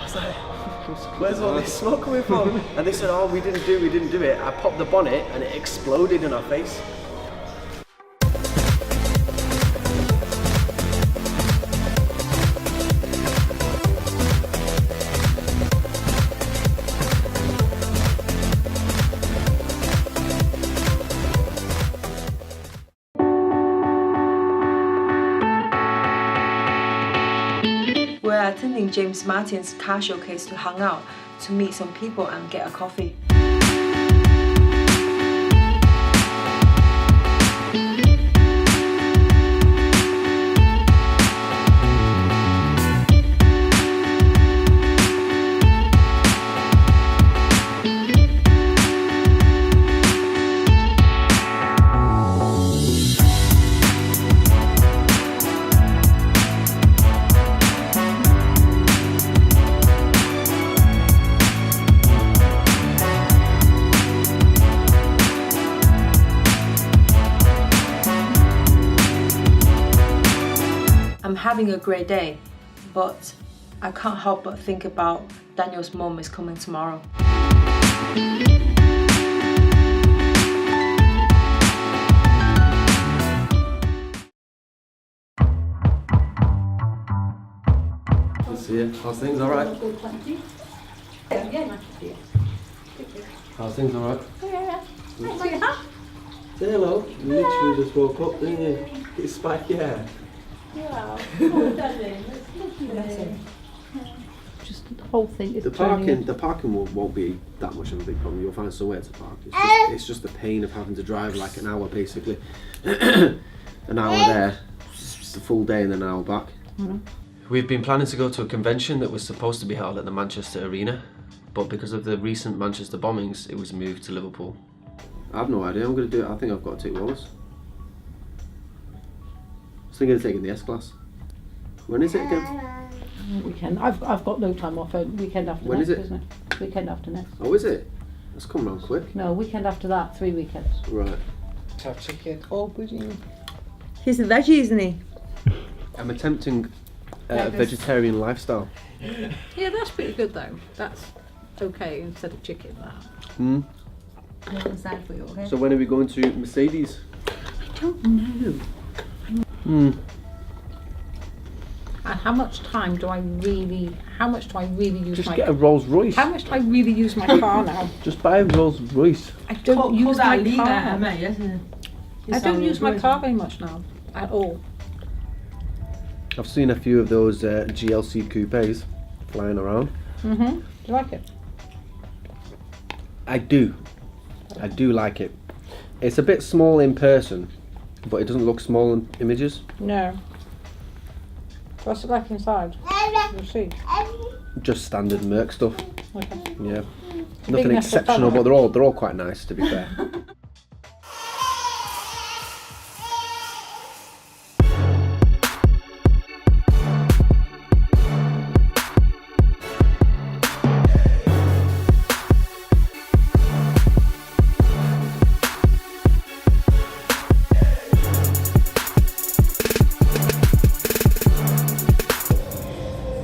was like, where's all this smoke coming from? And they said, oh, we didn't do it. I popped the bonnet and it exploded in our face. We're attending James Martin's car showcase to hang out, to meet some people and get a coffee. I'm having a great day, but I can't help but think about Daniel's mom is coming tomorrow. Good to see you. How's things? All right? Good, thank you. Yeah, nice to see you. How's things? All right? Yeah. Nice to see you. Say hello. You literally just woke up, didn't you? It's spiky hair. Yeah. Oh, darling, it's lovely. Just the whole thing is The parking won't be that much of a big problem. You'll find somewhere to park. It's just the pain of having to drive like an hour basically. An hour there, just a full day and then an hour back. Mm-hmm. We've been planning to go to a convention that was supposed to be held at the Manchester Arena, but because of the recent Manchester bombings, it was moved to Liverpool. I have no idea. I'm going to do it. I think I've got to take rollers. I was thinking of taking the S-Class. When is it again? Weekend. I've got no time off. Weekend after When next, is it? isn't it? Weekend after next. Oh, is it? That's coming on quick. No, weekend after that, 3 weekends. Right. Have chicken or pudding. He's a veggie, isn't he? I'm attempting a vegetarian lifestyle. Yeah, that's pretty good though. That's okay instead of chicken. That. Hmm. For you, okay? So when are we going to Mercedes? I don't know. Hmm. And how much time do I really? How much do I really use Just my? get a Rolls Royce. How much do I really use my car now? Just buy a Rolls Royce. I don't use my car. I don't use my Rolls car very much now at all. I've seen a few of those GLC coupes flying around. Mhm. Do you like it? I do like it. It's a bit small in person, but it doesn't look small in images. No. What's it like inside? You'll see. Just standard Merc stuff. Okay. Yeah. Big Nothing nest of exceptional, fun. but they're all quite nice, to be fair.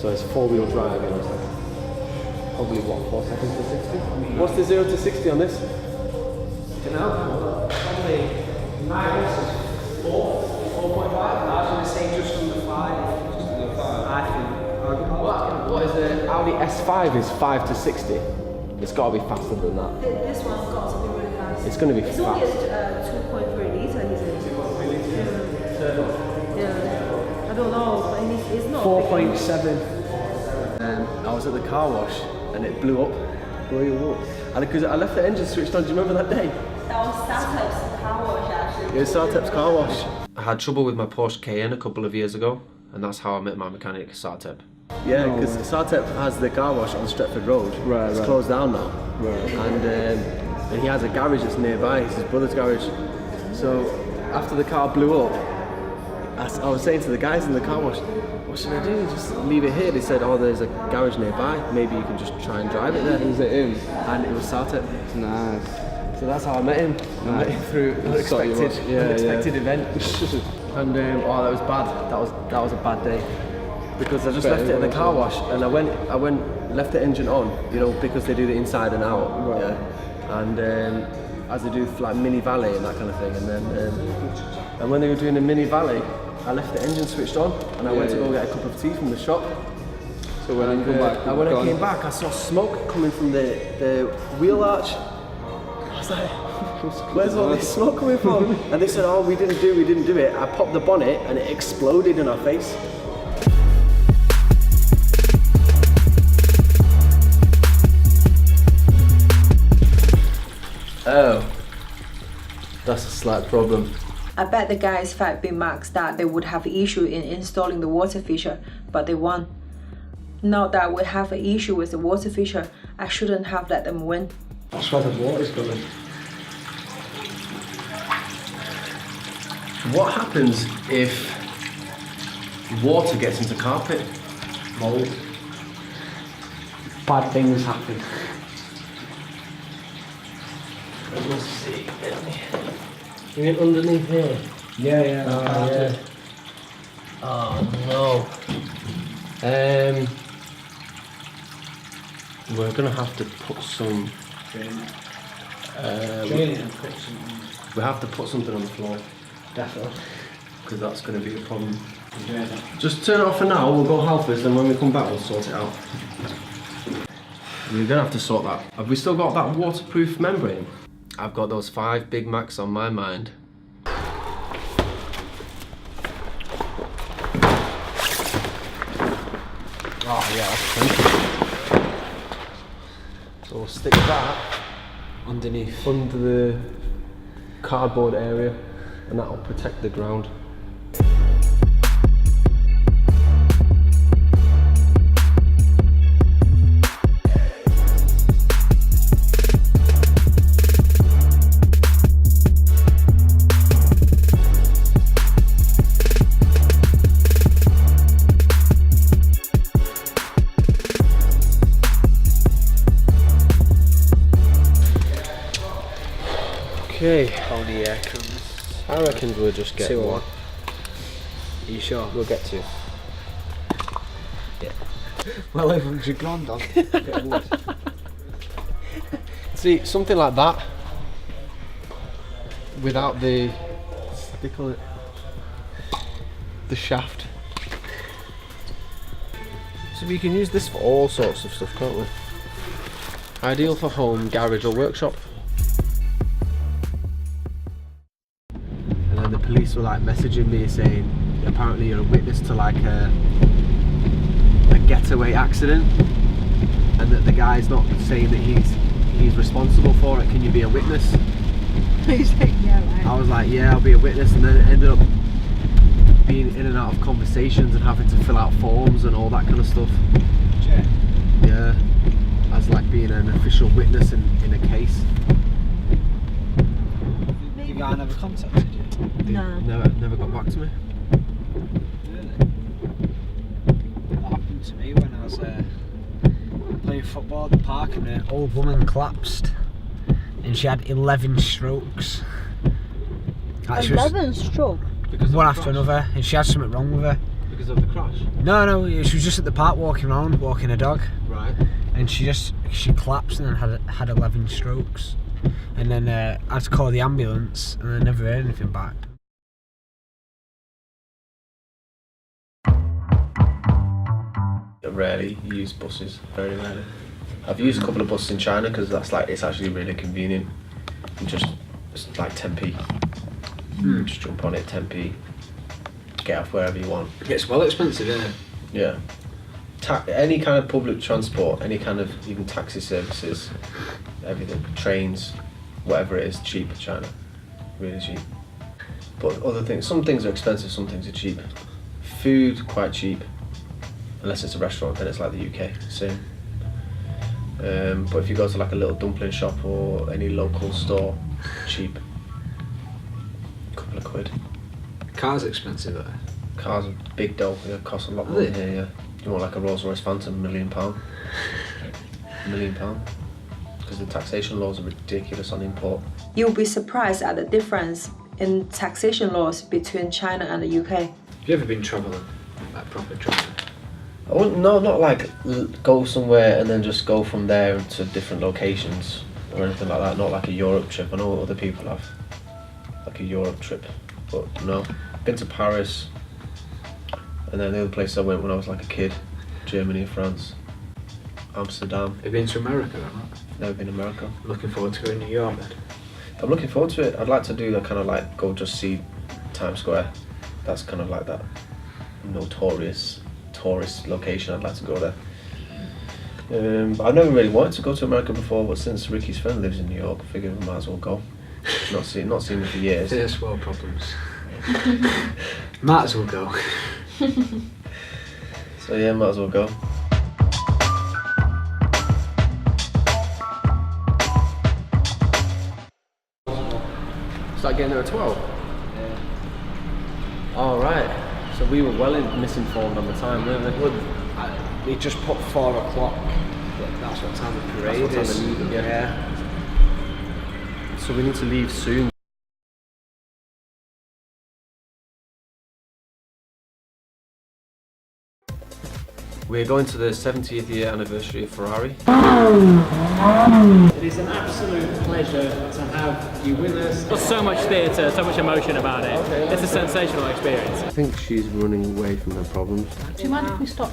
So it's four-wheel drive again. Probably what, 4 seconds to 60? What's the 0 to 60 on this? Do you know? Probably 9 horses, 4.5. I was going to say just under 5. Just under 5. I think. What is the Audi S5 is 5 to 60? It's got to be faster than that. This one's got to be really fast. It's going to be It's only fast. a 2.3 litre, is it? 2.3 litres. Yeah. I don't know, but it's not. 4.7. I was at the car wash and it blew up. And because I left the engine switched on, do you remember that day? That was Startup's car wash, actually. It was Sartep's car wash. I had trouble with my Porsche Cayenne a couple of years ago, and that's how I met my mechanic, Sartep. Yeah, because Sartep has the car wash on Stretford Road. Right, it's closed down now. Right. And he has a garage that's nearby. It's his brother's garage. So after the car blew up, I was saying to the guys in the car wash, what should I do? Just leave it here? They said, oh, there's a garage nearby. Maybe you can just try and drive it there. Was it him? And it was Sartep. Nice. So that's how I met him. I met him through an unexpected event. And oh, that was bad. That was a bad day. because I just left it in the car wash, and I went, left the engine on, you know, because they do the inside and out, yeah, and as they do like mini valet and that kind of thing, and then and when they were doing the mini valet, I left the engine switched on, and I went to go get a cup of tea from the shop. So when I came back, I saw smoke coming from the wheel arch. I was like, where's all this smoke coming from? And they said, oh, we didn't do it. I popped the bonnet and it exploded in our face. Oh, that's a slight problem. I bet the guys felt Big Macs that they would have issue in installing the water feature, but they won. Now that we have an issue with the water feature, I shouldn't have let them win. That's where the water's going. What happens if water gets into carpet? Mold. Bad things happen. Let's see. You get underneath here? Yeah. Oh no. We're gonna have to put some. Drain it and put something. We have to put something on the floor. Definitely. Because that's going to be a problem. Yeah. Just turn it off for now, we'll go halfways, then when we come back we'll sort it out. We're going to have to sort that. Have we still got that waterproof membrane? I've got those 5 Big Macs on my mind. Oh yeah, that's plenty. So we'll stick that Underneath. under the cardboard area, and that'll protect the ground. Okay. Only air comes. I reckon we'll just get 2 or one. 1. Are you sure? We'll get 2. Yeah. Well, 800 grand on. Get wood. See, something like that, without the, they call it, the shaft. So we can use this for all sorts of stuff, can't we? Ideal for home, garage or workshop. And then the police were like messaging me saying, apparently you're a witness to like a getaway accident, and that the guy's not saying that he's responsible for it. Can you be a witness? He's like, yeah, right. I was like, yeah, I'll be a witness, and then it ended up being in and out of conversations and having to fill out forms and all that kind of stuff. Yeah, as like being an official witness in a case. The guy never contacted you? No. Never got back to me. Really? That happened to me when I was playing football at the park, and an old woman collapsed and she had 11 strokes. Like, she was 11 stroke. Because one after another, and she had something wrong with her. Because of the crash? No, she was just at the park walking around, walking a dog, Right. and she collapsed and then had 11 strokes. And then I had to call the ambulance, and I never heard anything back. I rarely use buses, very rarely. I've used a couple of buses in China because that's like, it's actually really convenient. It's like 10p. Just jump on it, 10p. Get off wherever you want. It's well expensive, isn't it? Yeah. Any kind of public transport, any kind of even taxi services, everything, trains, whatever it is, cheap in China. Really cheap. But other things, some things are expensive, some things are cheap. Food, quite cheap. Unless it's a restaurant, then it's like the UK, same. But if you go to like a little dumpling shop or any local store, cheap. A couple of quid. Car's expensive though. Cars are big dough, they cost a lot more here, yeah. You want like a Rolls Royce Phantom, £1 million. £1 million. Because the taxation laws are ridiculous on import. You'll be surprised at the difference in taxation laws between China and the UK. Have you ever been travelling? Like proper travelling? I wouldn't, no, not like go somewhere and then just go from there to different locations or anything like that. Not like a Europe trip. I know other people have like a Europe trip, but no. Been to Paris, and then the other place I went when I was like a kid, Germany, France, Amsterdam. Have you been to America or not? Never been to America. Looking forward to going to New York then. I'm looking forward to it. I'd like to do that kind of like go just see Times Square. That's kind of like that notorious tourist location. I'd like to go there. But I've never really wanted to go to America before, but since Rikki's friend lives in New York, I figured we might as well go. Not seen him for years. First world problems. Might as well go. So yeah, might as well go. Start getting there at 12? Yeah. All right. So we were well misinformed on the time, weren't we? We just put 4 o'clock. That's what time the parade is. That's what time the meeting, yeah. So we need to leave soon. We're going to the 70th year anniversary of Ferrari. It is an absolute pleasure to have you with us. There's so much theatre, so much emotion about it. It's a sensational experience. I think she's running away from her problems. Do you mind if we stop